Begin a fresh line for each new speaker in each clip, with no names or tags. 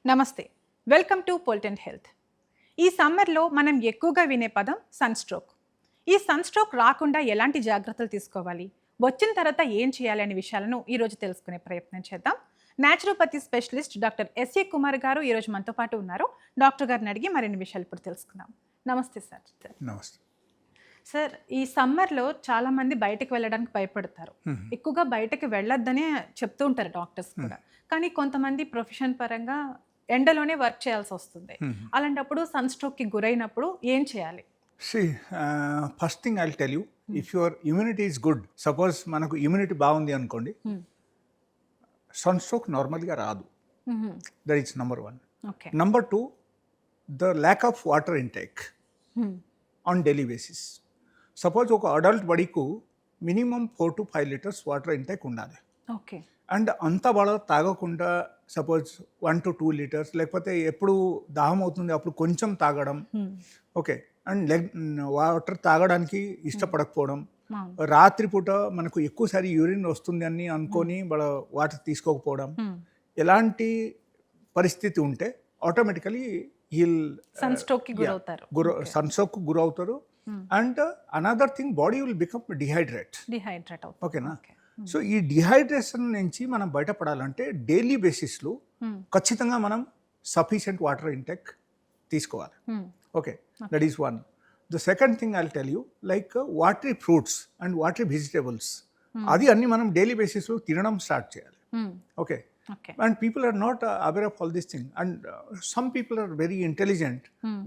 నమస్తే, welcome to పొలిటెంట్ health. ఈ సమ్మర్లో మనం ఎక్కువగా వినే పదం సన్ స్ట్రోక్. ఈ సన్ స్ట్రోక్ రాకుండా ఎలాంటి జాగ్రత్తలు తీసుకోవాలి, వచ్చిన తర్వాత ఏం చేయాలి అనే విషయాలను ఈరోజు తెలుసుకునే ప్రయత్నం చేద్దాం. Naturopathy specialist doctor SA Kumar garu ఈరోజు మనతో పాటు ఉన్నారు. డాక్టర్ గారిని అడిగి మరిన్ని విషయాలు ఇప్పుడు తెలుసుకుందాం. నమస్తే సార్.
నమస్తే
సార్, ఈ సమ్మర్లో చాలామంది బయటకు వెళ్ళడానికి భయపడతారు. ఎక్కువగా బయటకు వెళ్ళొద్దనే చెప్తూ ఉంటారు డాక్టర్స్ కూడా. కానీ కొంతమంది ప్రొఫెషన్ పరంగా ఎండలోనే వర్క్ చేయాల్సి వస్తుంది. అలాంటప్పుడు సన్ స్ట్రోక్కి గురైనప్పుడు ఏం చేయాలి?
First thing I will tell you, if your immunity is good, suppose మనకు ఇమ్యూనిటీ బాగుంది అనుకోండి, సన్ స్ట్రోక్ నార్మల్గా రాదు. That is number 1. Number 2, the lack of water intake on daily basis. Suppose ఒక అడల్ట్ బాడీకు minimum 4 to 5 litres water intake ఉండాలి.
Okay.
And అంత బాగా తాగకుండా సపోజ్ 1 to 2 లీటర్స్, లేకపోతే ఎప్పుడు దాహం అవుతుంది అప్పుడు కొంచెం తాగడం. ఓకే. అండ్ వాటర్ తాగడానికి ఇష్టపడకపోవడం, రాత్రిపూట మనకు ఎక్కువసారి యూరిన్ వస్తుంది అని అనుకొని వాటర్ తీసుకోకపోవడం, ఎలాంటి పరిస్థితి ఉంటే ఆటోమేటికలీ
సన్ స్ట్రోక్కి
గురవుతారు. And another thing, body will become dehydrate. ఓకేనా? సో ఈ డిహైడ్రేషన్ నుంచి మనం బయటపడాలంటే డైలీ బేసిస్లో ఖచ్చితంగా మనం సఫిషియంట్ వాటర్ ఇంటేక్ తీసుకోవాలి. Okay, that is 1. The second thing I will tell you, like watery fruits and watery vegetables, అది అన్ని మనం డైలీ బేసిస్లో తినడం స్టార్ట్ చేయాలి. Okay. And people are not aware of all these things, and some people are very intelligent.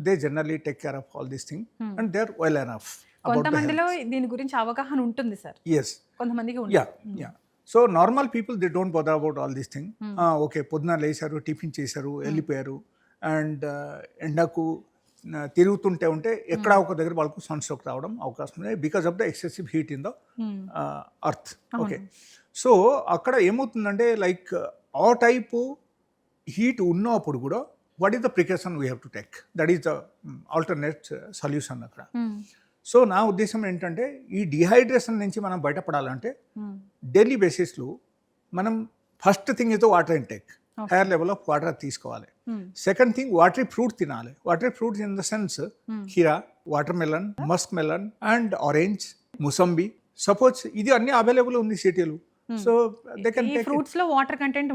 They generally take care of all these things, and they are well enough.
కొంతమందిలో దీని గురించి అవగాహన ఉంటుంది sir.
Yes,
కొంతమందికి
yeah. So normal people, they don't bother about all these things. Okay, పొద్దున లేచారు, tiffin చేశారు, వెళ్ళిపోయారు, అండ్ ఎండకు తిరుగుతుంటే ఉంటే ఎక్కడ ఒక దగ్గర వాళ్ళకు సన్ స్ట్రోక్ రావడం అవకాశం ఉంది, because of the excessive heat in the earth. Okay. So అక్కడ ఏమవుతుందంటే, లైక్ ఆ టైపు హీట్ ఉన్నప్పుడు కూడా what is the precaution we have to take, that is the alternate solution అక్కడ. సో నా ఉద్దేశం ఏంటంటే, ఈ డిహైడ్రేషన్ నుంచి మనం బయటపడాలంటే డైలీ బేసిస్లో మనం first thing is the water intake, higher level of water తీసుకోవాలి. సెకండ్ థింగ్, వాటరీ ఫ్రూట్ తినాలి. Watery fruits in the sense kheera, watermelon, muskmelon and orange, mosambi. Suppose ఇది అన్ని అవైలబుల్ ఉంది సిటీలో. So they can take.
Fruits లో water content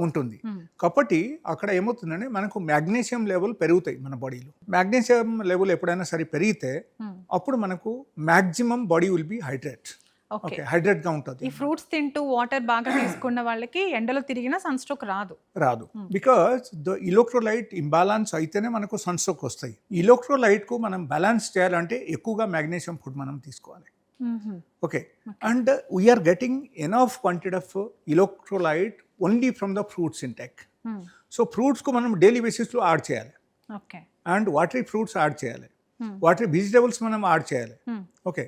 ఉంటుంది.
కాబట్టి అక్కడ ఏమవుతుందంటే, మనకు మ్యాగ్నీషియం లెవెల్ పెరుగుతాయి మన బాడీలో. మ్యాగ్నీషియం లెవెల్ ఎప్పుడైనా సరే పెరిగితే అప్పుడు మనకు maximum body will be hydrate. Okay, hydrate గా ఉంటుంది.
ఈ ఫ్రూట్స్ తింటూ వాటర్ బాగా తీసుకున్న వాళ్ళకి ఎండలో తిరిగినా సన్ స్ట్రోక్ రాదు.
బికాస్ ద ఎలక్ట్రోలైట్ ఇంబాలాన్స్ అయితేనే మనకు సన్ స్ట్రోక్ వస్తాయి. ఎలక్ట్రోలైట్ కు మనం బ్యాలెన్స్ చేయాలంటే ఎక్కువగా మ్యాగ్నీషియం ఫుడ్ మనం తీసుకోవాలి. Okay. And we are getting enough quantity of electrolyte only from the fruits intake. So ఫ్రూట్స్కు మనం డైలీ బేసిస్లో యాడ్ చేయాలి. అండ్ వాటరీ ఫ్రూట్స్ యాడ్ చేయాలి, వాటరీ వెజిటేబుల్స్ మనం యాడ్ చేయాలి. ఓకే.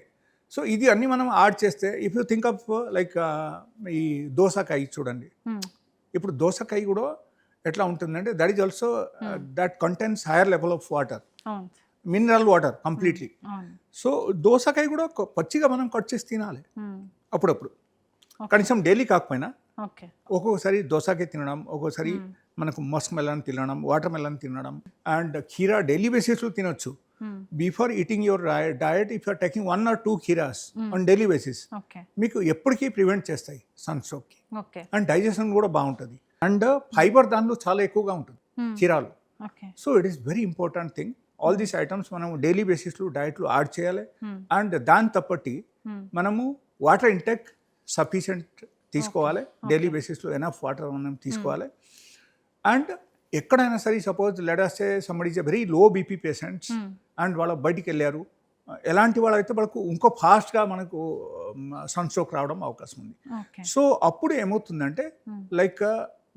సో ఇది అన్ని మనం యాడ్ చేస్తే, if you think of like ఈ దోసకాయ చూడండి. ఇప్పుడు దోసకాయ కూడా ఎట్లా ఉంటుందంటే, that is also that contains higher level of water, mineral water completely. So దోసకాయ కూడా పచ్చిగా మనం కట్ చేసి తినాలి అప్పుడప్పుడు, కనీసం డైలీ కాకపోయినా. ఒక్కొక్కసారి దోసకాయ తినడం, ఒక్కొక్కసారి మనకు మస్క్ మెలన్ తినడం, వాటర్ మెలన్ తినడం, అండ్ కీరా డైలీ బేసిస్లో తినొచ్చు. Before eating your diet, if you're taking 1 or 2 kheeras on daily basis, మీకు ఎప్పటికీ ప్రివెంట్ చేస్తాయి సన్ స్ట్రోక్కి. అండ్ డైజెషన్ కూడా బాగుంటుంది. అండ్ ఫైబర్ దానిలో చాలా ఎక్కువగా ఉంటుంది కీరాలు. So it is very important thing. All these items మనం డైలీ బేసిస్లో డయట్లో యాడ్ చేయాలి. అండ్ దాని తప్పటి మనము వాటర్ ఇంటేక్ సఫిషియంట్ తీసుకోవాలి. డైలీ బేసిస్లో ఎనఫ్ వాటర్ మనం తీసుకోవాలి. అండ్ ఎక్కడైనా సరే, suppose let us say somebody is a very low BP patients and వాళ్ళ బయటికి వెళ్ళారు, ఎలాంటి వాళ్ళైతే వాళ్ళకు ఇంకో ఫాస్ట్గా మనకు సన్ స్ట్రోక్ రావడం అవకాశం ఉంది. సో అప్పుడు ఏమవుతుందంటే, like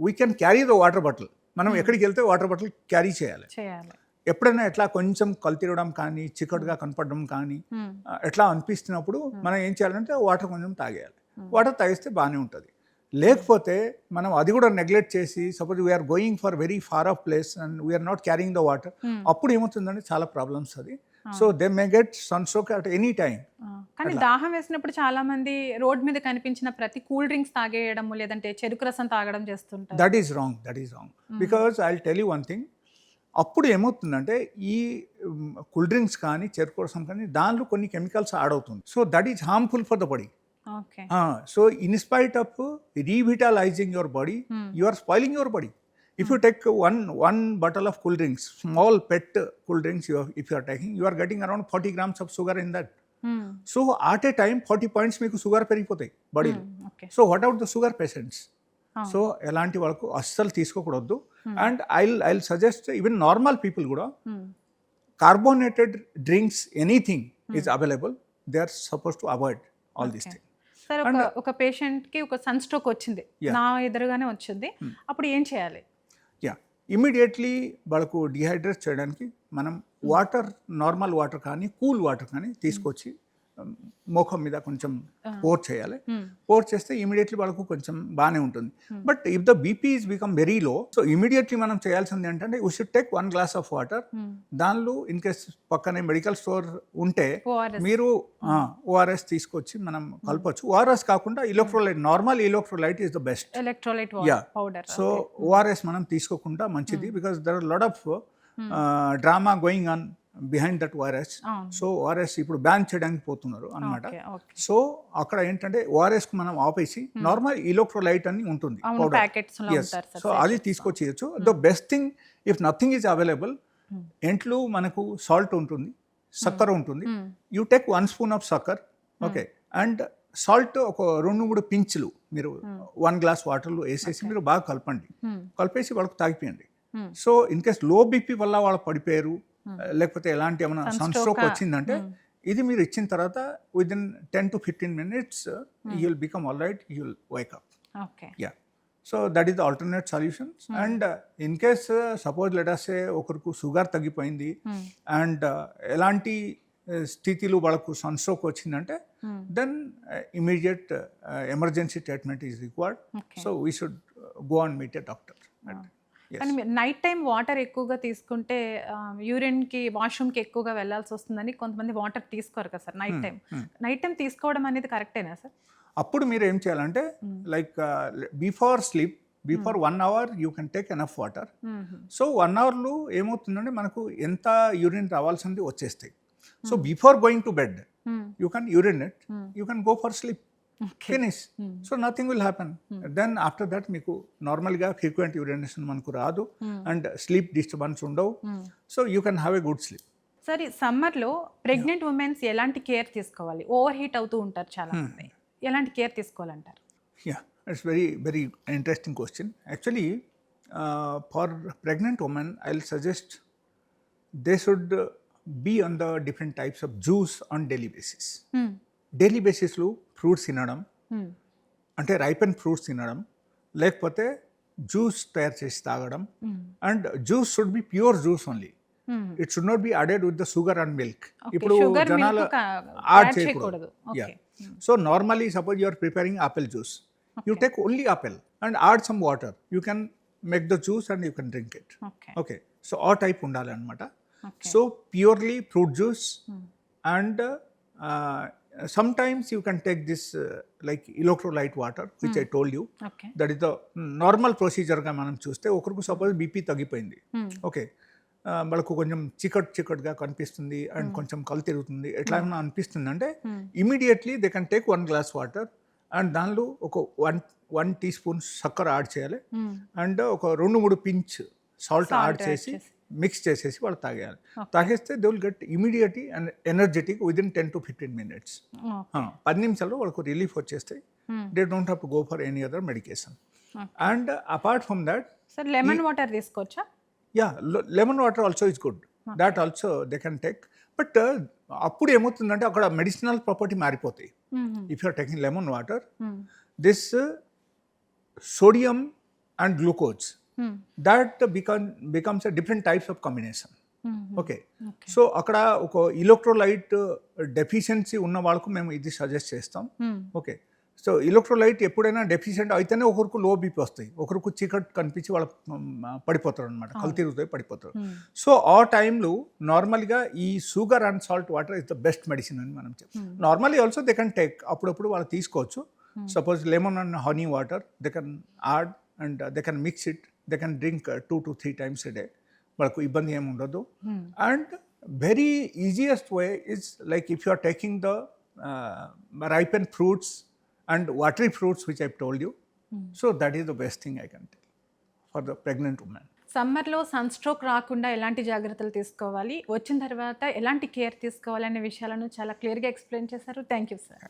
we can carry the water bottle. మనం ఎక్కడికి వెళ్తే వాటర్ బాటిల్ క్యారీ చేయాలి. ఎప్పుడైనా ఎట్లా కొంచెం కల్తిరడం కానీ, చిక్కటిగా కనపడడం కానీ ఎట్లా అనిపిస్తున్నప్పుడు మనం ఏం చేయాలంటే వాటర్ కొంచెం తాగేయాలి. వాటర్ తాగిస్తే బాగానే ఉంటుంది. లేకపోతే మనం అది కూడా నెగ్లెక్ట్ చేసి, suppose we're going for very far off place and we're not carrying the water, అప్పుడు ఏమవుతుందంటే చాలా ప్రాబ్లమ్స్ అది. So they may get sunstroke at any time.
కానీ దాహం వేసినప్పుడు చాలా మంది రోడ్ మీద కనిపించిన ప్రతి కూల్ డ్రింక్స్ తాగేయడం లేదంటే చెరుకు రసం తాగడం చేస్తుంటారు.
That is wrong because I will tell you one thing. అప్పుడు ఏమవుతుందంటే ఈ కూల్ డ్రింక్స్ కానీ చెరుకు రసం కానీ దానిలో కొన్ని కెమికల్స్ యాడ్ అవుతుంది. So that is harmful for the body.
Okay.
So in spite of revitalizing your body, you are spoiling your body. If you take one bottle of cool drinks, small pet cool drinks, if you are taking, you are getting around 40 grams of sugar in that. So at a time 40 points మీకు sugar పెరిగిపోతాయి బాడీలో. So what about the sugar patients? So ఎలాంటి వాళ్ళకు అస్సలు తీసుకోకూడదు. And I'll suggest even normal people కూడా carbonated drinks anything is available, they are supposed to avoid all these things.
Sir ఒక పేషెంట్కి ఒక సన్ స్ట్రోక్ వచ్చింది, నా ఎదురుగానే వచ్చింది, అప్పుడు ఏం చేయాలి?
ఇమీడియట్లీ వాళ్ళకు డిహైడ్రేట్ చేయడానికి మనం వాటర్, నార్మల్ వాటర్ కానీ కూల్ వాటర్ కానీ తీసుకొచ్చి ముఖం మీద కొంచెం పోర్ చేయాలి. పోర్ చేస్తే ఇమీడియట్లీ వాళ్ళకు కొంచెం బాగానే ఉంటుంది. But if the BP is become very low, so immediately మనం చేయాల్సింది ఏంటంటే we should take 1 glass of water. దానిలో ఇన్ కేస్ పక్కనే మెడికల్ స్టోర్ ఉంటే మీరు ఓఆర్ఎస్ తీసుకొచ్చి మనం కలపచ్చు. ఓఆర్ఎస్ కాకుండా electrolyte, normal electrolyte is the best.
Electrolyte powder.
So ORS మనం తీసుకోకుండా మంచిది, because there are lot of drama going on behind that ORS. So ORS ఇప్పుడు బ్యాన్ చేయడానికి పోతున్నారు అనమాట. సో అక్కడ ఏంటంటే ఓఆర్ఎస్ కు మనం ఆపేసి నార్మల్ ఎలక్ట్రోలైట్ అని ఉంటుంది పౌడర్, సో అది తీసుకొచ్చేయచ్చు. The best thing if nothing is available, ఇంట్లో మనకు సాల్ట్ ఉంటుంది, చక్కెర ఉంటుంది. You take 1 spoon of chakkera, okay, and salt ఒక 2-3 pinches మీరు 1 glass వాటర్లో వేసేసి మీరు బాగా కలపండి. కలిపేసి వాళ్ళకి తాగిపోయండి. సో ఇన్ కేస్ లో బీపీ వల్ల వాళ్ళు పడిపోయారు, లేకపోతే ఎలాంటి ఏమైనా సన్ స్ట్రోక్ వచ్చిందంటే ఇది మీరు ఇచ్చిన తర్వాత within 10 to 15 minutes you will become all right, you will wake up. Yeah, so that is the alternate solutions. And in case suppose let us say ఒకరికి షుగర్ తగ్గిపోయింది అండ్ ఎలాంటి స్థితిలో వాళ్ళకు సన్ స్ట్రోక్ వచ్చిందంటే then immediate emergency treatment is required. So we should go and meet a doctor.
కానీ night time water ఎక్కువగా తీసుకుంటే యూరిన్కి, వాష్రూమ్కి ఎక్కువగా వెళ్ళాల్సి వస్తుందని కొంతమంది వాటర్ తీసుకోరు కదా sir night time. Night time తీసుకోవడం అనేది కరెక్టేనా సార్?
అప్పుడు మీరు ఏం చేయాలంటే like before sleep, before 1 hour you can take enough water. So 1 hourలో ఏమవుతుందంటే మనకు ఎంత యూరిన్ రావాల్సింది వచ్చేస్తాయి. So before going to bed you can urinate, you can go for sleep, finish. So nothing will happen. Then after that మీకు నార్మల్గా frequent urination మనకు రాదు అండ్ స్లీప్ డిస్టర్బెన్స్ ఉండవు. So you can have a good sleep.
Sir ఈ సమ్మర్లో pregnant womens ఎలాంటి care తీసుకోవాలి? Over heat అవుతూ ఉంటారు చాలా మంది, ఎలాంటి కేర్ తీసుకోవాలంటారు?
Yeah, it's very interesting question. Actually for pregnant women I will suggest they should be on the different types of juice on daily basis. Daily బేసిస్లో fruits తినడం, అంటే రైపెన్ ఫ్రూట్స్ తినడం, లేకపోతే జ్యూస్ తయారు చేసి తాగడం. And juice should be pure juice only, it should not be added with the sugar and milk. ఇప్పుడు జనాలు యాడ్ చేయకూడదు. So normally suppose you are preparing apple juice, you take only apple and add some water, you can make the juice and you can drink it. Okay, so ఆ type ఉండాలి అనమాట. So purely fruit juice. And sometimes you can take this like electrolyte water which I told you. That is the normal procedure గా మనం చూస్తే ఒకరికి suppose BP తగ్గిపోయింది, okay, వాళ్ళకు కొంచెం చికట్గా కనిపిస్తుంది అండ్ కొంచెం కళ్ళు తిరుగుతుంది, ఎట్లా ఏమైనా అనిపిస్తుంది అంటే immediately they can take 1 glass water and దానిలో ఒక 1 teaspoon చక్కెర యాడ్ చేయాలి అండ్ ఒక 2-3 pinch సాల్ట్ యాడ్ చేసి మిక్స్ చేసేసి వాళ్ళు తాగేయాలి. తాగేస్తే they will get immediately and energetic within 10 to 15 minutes. 10 నిమిషాల్లో వాళ్ళకు రిలీఫ్ వచ్చేస్తాయి. They don't have to go for any other medication. And apart from that
sir lemon water తీసుకోవచ్చా?
Yeah, lemon water also is good, that also they can take. But అప్పుడు ఏమవుతుందంటే అక్కడ medicinal property మారిపోతాయి. If you are taking lemon water, this sodium and glucose, that becomes a different types of combination. Okay. So అక్కడ ఒక electrolyte deficiency ఉన్న వాళ్ళకు మేము ఇది సజెస్ట్ చేస్తాం. ఓకే, సో ఎలక్ట్రోలైట్ ఎప్పుడైనా డెఫిషియెంట్ అయితేనే ఒకరికి లో బీపీ వస్తాయి, ఒకరికి చీకటి కనిపించి వాళ్ళు పడిపోతారు అనమాట, కళ్ళు తిరుగుతాయి పడిపోతారు. సో ఆ టైంలో నార్మల్గా ఈ sugar and salt water is the best medicine అని మనం చెప్తాం. Normally also they can take, అప్పుడప్పుడు వాళ్ళు తీసుకోవచ్చు. Suppose lemon and honey water they can add and they can mix it, they can drink 2 to 3 times a day. వాళ్ళకు ఇబ్బంది ఏమి ఉండదు. And very easiest way is like if you are taking the ripened fruits and watery fruits which I've told you. So that is the best thing I can tell for the pregnant woman.
సమ్మర్లో sun stroke రాకుండా ఎలాంటి జాగ్రత్తలు తీసుకోవాలి, వచ్చిన తర్వాత ఎలాంటి care తీసుకోవాలి అనే విషయాలను చాలా క్లియర్గా ఎక్స్ప్లెయిన్ చేశారు. Thank you sir.